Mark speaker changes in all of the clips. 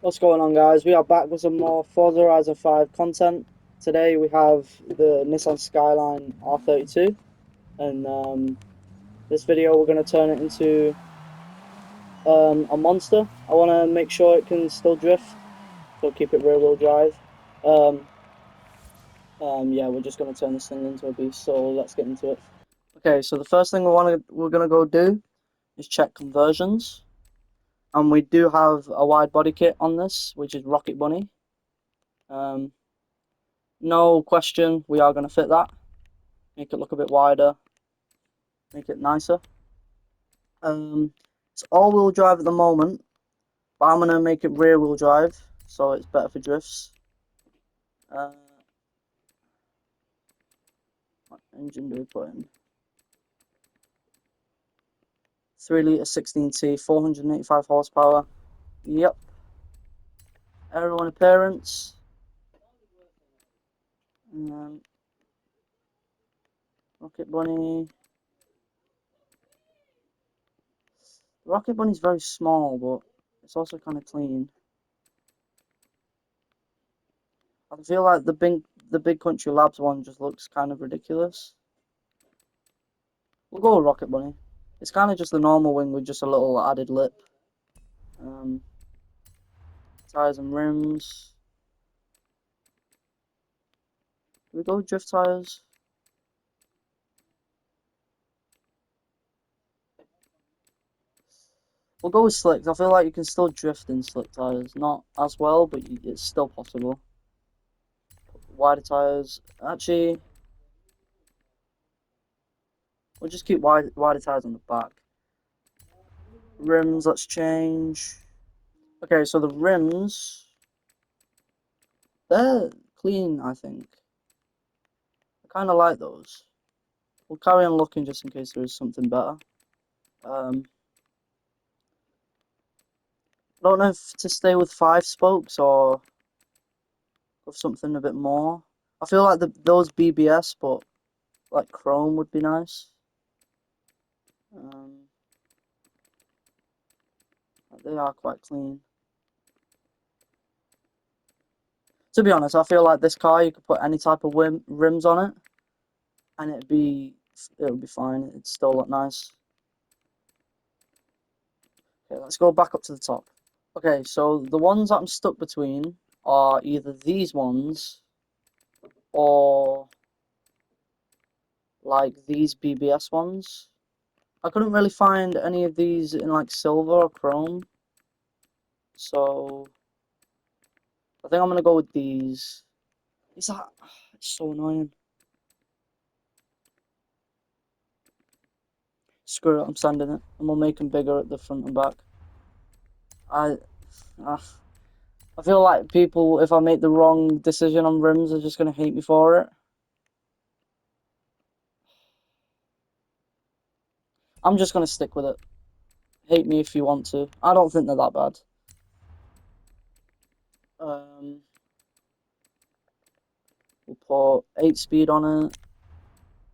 Speaker 1: What's going on, guys? We are back with some more Forza Horizon 5 content. Today we have the Nissan Skyline R32, and this video we're going to turn it into a monster. I want to make sure it can still drift, so keep it rear-wheel drive. Um, yeah, we're just going to turn this thing into a beast, so let's get into it. Okay, so the first thing we're going to go do is check conversions, and we do have a wide body kit on this, which is Rocket Bunny. No question, we are going to fit that. Make it look a bit wider, make it nicer. It's all-wheel drive at the moment, but I'm going to make it rear-wheel drive, so it's better for drifts. What engine do we put in? 3-litre 16T, 485 horsepower. Yep. Aero and appearance. Rocket Bunny. The Rocket Bunny's very small, but it's also kind of clean. I feel like the Big Country Labs one just looks kind of ridiculous. We'll go with Rocket Bunny. It's kind of just the normal wing with just a little added lip. Tires and rims. Do we go with drift tires? We'll go with slicks. I feel like you can still drift in slick tires. Not as well, but it's still possible. Wider tires. Actually, we'll just keep wider tires on the back. Rims, let's change. Okay, so the rims, they're clean, I think. I kind of like those. We'll carry on looking just in case there is something better. I don't know if to stay with 5 spokes or with something a bit more. I feel like those BBS, but like chrome would be nice. They are quite clean. To be honest, I feel like this car you could put any type of rims on it, and it would be fine. It'd still look nice. Okay, let's go back up to the top. Okay, so the ones that I'm stuck between are either these ones or like these BBS ones. I couldn't really find any of these in like silver or chrome, so I think I'm gonna go with these. It's so annoying. Screw it, I'm sanding it, and we'll make them bigger at the front and back. I feel like people, if I make the wrong decision on rims, are just gonna hate me for it. I'm just gonna stick with it. Hate me if you want to. I don't think they're that bad. We'll put 8-speed on it,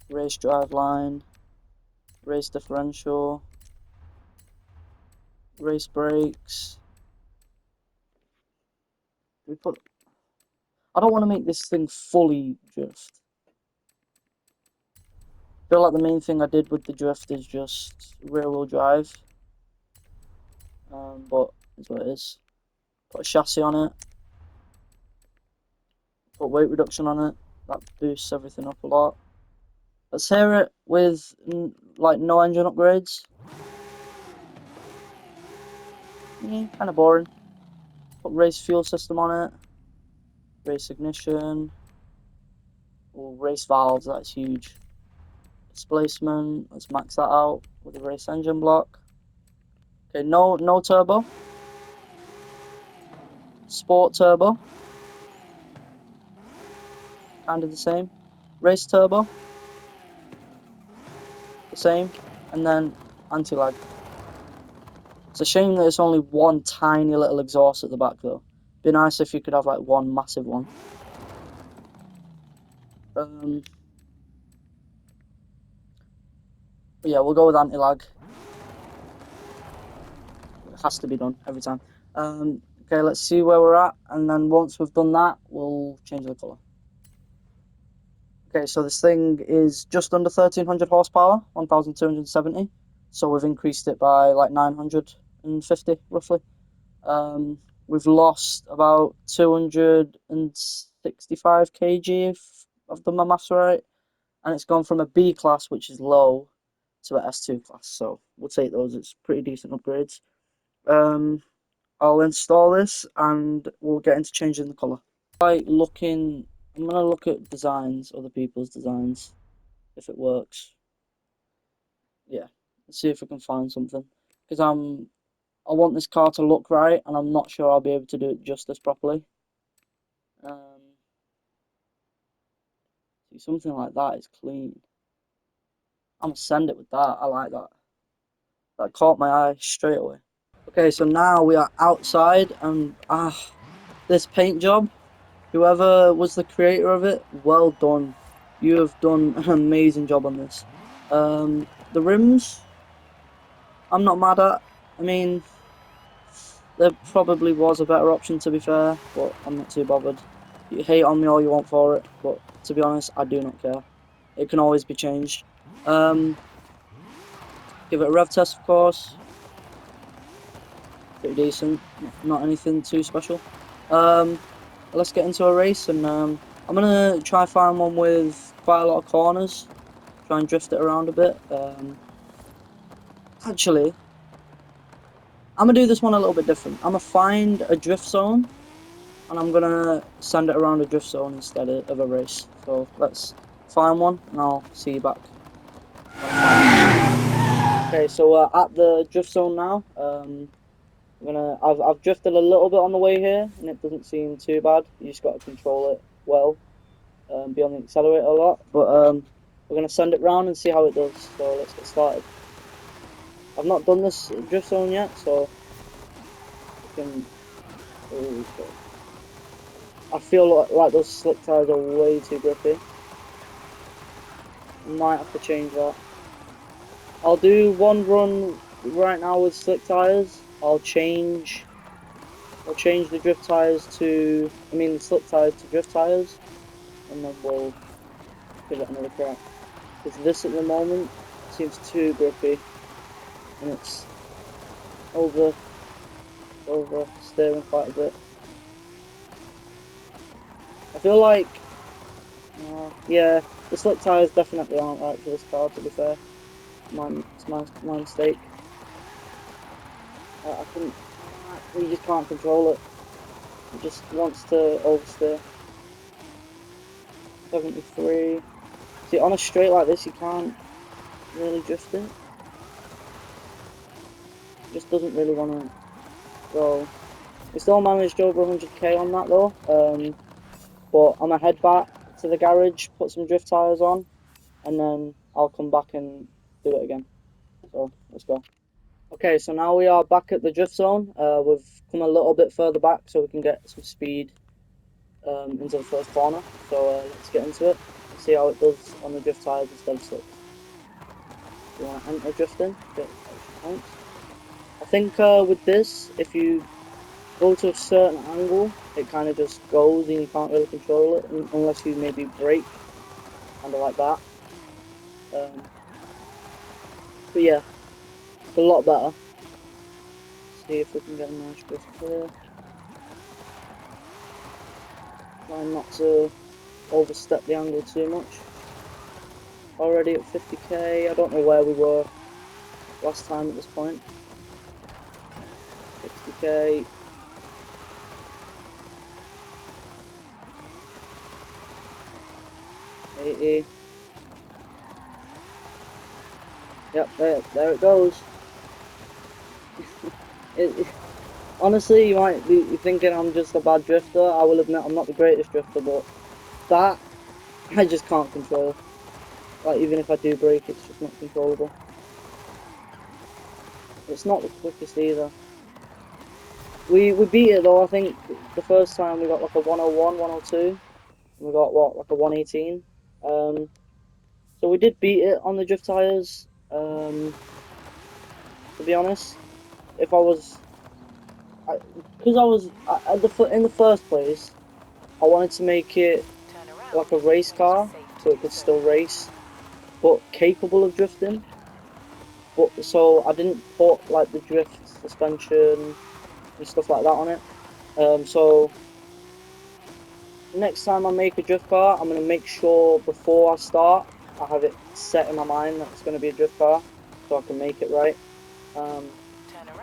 Speaker 1: race drive line, race differential, race brakes. I don't want to make this thing fully drift. I feel like the main thing I did with the drift is just rear wheel drive. But it's what it is. Put a chassis on it. Put weight reduction on it. That boosts everything up a lot. Let's hear it with like no engine upgrades. Kind of boring. Put race fuel system on it. Race ignition. Or race valves, that's huge. Displacement, let's max that out with the race engine block. Okay, no turbo. Sport turbo. Kind of the same. Race turbo. The same. And then anti-lag. It's a shame that it's only one tiny little exhaust at the back though. Be nice if you could have like one massive one. But yeah, we'll go with anti-lag. It has to be done every time. Okay, let's see where we're at, and then once we've done that, we'll change the colour. Okay, so this thing is just under 1300 horsepower, 1270. So we've increased it by like 950 roughly. We've lost about 265 kg if I've done my maths right, and it's gone from a B class, which is low, to a S2 class. So we'll take those. It's pretty decent upgrades. I'll install this and we'll get into changing the colour. I'm gonna look at designs, other people's designs, if it works. Yeah, let's see if we can find something. Because I want this car to look right, and I'm not sure I'll be able to do it justice properly. See, something like that is clean. I'm gonna send it with that. I like that. That caught my eye straight away. Okay, so now we are outside, and this paint job. Whoever was the creator of it, well done. You have done an amazing job on this. The rims, I'm not mad at. I mean, there probably was a better option to be fair, but I'm not too bothered. You hate on me all you want for it, but to be honest, I do not care. It can always be changed. Give it a rev test, of course. Pretty decent. Not anything too special. Let's get into a race, and I'm gonna try find one with quite a lot of corners. Try and drift it around a bit. Actually, I'm gonna do this one a little bit different. I'm gonna find a drift zone, and I'm gonna send it around a drift zone instead of a race. So let's find one, and I'll see you back. Okay, so we're at the drift zone now. I've drifted a little bit on the way here, and it doesn't seem too bad. You just got to control it well, be on the accelerator a lot. But we're gonna send it round and see how it does. So let's get started. I've not done this drift zone yet, so we can. I feel like those slick tires are way too grippy. Might have to change that. I'll do one run right now with slick tires. I'll change the drift tires to, the slick tires to drift tires, and then we'll give it another crack. Because this at the moment seems too grippy, and it's over steering quite a bit. I feel like, yeah, the slick tires definitely aren't right for this car, to be fair. It's my mistake. I couldn't, you just can't control it. It just wants to oversteer. 73. See, on a straight like this, you can't really drift it. It just doesn't really want to go. We still managed over 100k on that though. But I'm gonna head back to the garage, put some drift tires on, and then I'll come back and do it again. So let's go. Okay, so now we are back at the drift zone. We've come a little bit further back so we can get some speed into the first corner. So let's get into it and see how it does on the drift tires instead of slicks. You want to enter drifting, get extra points. I think with this, if you go to a certain angle, it kind of just goes and you can't really control it unless you maybe brake, kind of like that. But yeah, it's a lot better. Let's see if we can get a nice drift here. Try not to overstep the angle too much. Already at 50k, I don't know where we were last time at this point. 60k. Yep, there it goes. Honestly, you might be thinking I'm just a bad drifter. I will admit I'm not the greatest drifter, but that I just can't control. Like, even if I do brake, it's just not controllable. It's not the quickest either. We beat it though. I think the first time we got like a 101, 102, and we got what, like a 118. So we did beat it on the drift tires. To be honest, if I was, because I was in the first place, I wanted to make it like a race car, so it could still race, but capable of drifting. But so I didn't put like the drift suspension and stuff like that on it. So next time I make a drift car, I'm gonna make sure before I start, I have it set in my mind that it's gonna be a drift car, so I can make it right. Um,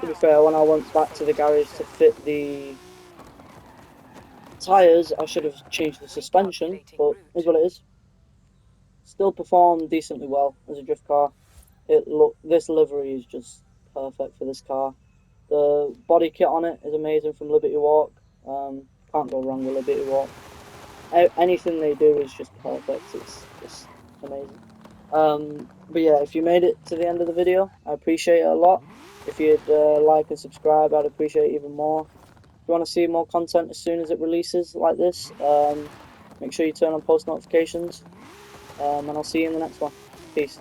Speaker 1: to be fair, when I went back to the garage to fit the tires, I should have changed the suspension, but is what it is. Still performed decently well as a drift car. This livery is just perfect for this car. The body kit on it is amazing from Liberty Walk. Can't go wrong with Liberty Walk. Anything they do is just perfect. It's just amazing. But yeah, if you made it to the end of the video, I appreciate it a lot. If you'd like and subscribe, I'd appreciate it even more. If you want to see more content as soon as it releases like this, make sure you turn on post notifications. And I'll see you in the next one. Peace.